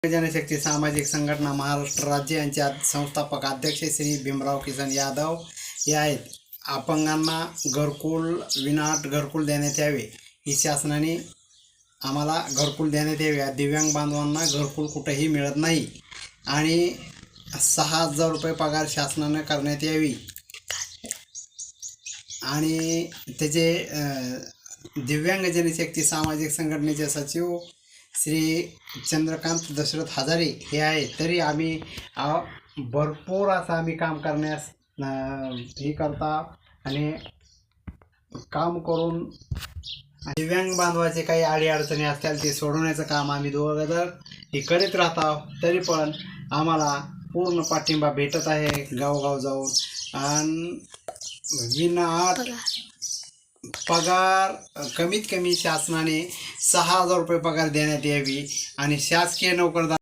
जनशक्ती सामाजिक संघटना महाराष्ट्र राज्य यांचे संस्थापक अध्यक्ष श्री भीमराव किसन यादव हे आहेत. अपंगांना घरकुल विनाअट घरकुल देण्यात यावे ही शासनाने आम्हाला घरकुल देण्यात यावे. दिव्यांग बांधवांना घरकुल कुठेही मिळत नाही आणि 6,000 रुपये पगार शासनाने करण्यात यावी. आणि त्याचे दिव्यांग जनशक्ती सामाजिक संघटनेचे सचिव श्री चंद्रकांत दशरथ हजारे हे आहे. तरी आम्ही भरपूर असं आम्ही काम करण्यास हे करता आणि काम करून दिव्यांग बांधवाचे काही अडीअडचणी असतील ते सोडवण्याचं काम आम्ही दोघं हे करीत राहतो. तरी पण आम्हाला पूर्ण पाठिंबा भेटत आहे गावगाव जाऊन. आणि विनाअट पगार कमीत कमी शासनाने 6,000 रुपये पगार देण्यात यावी आणि शासकीय नोकरदार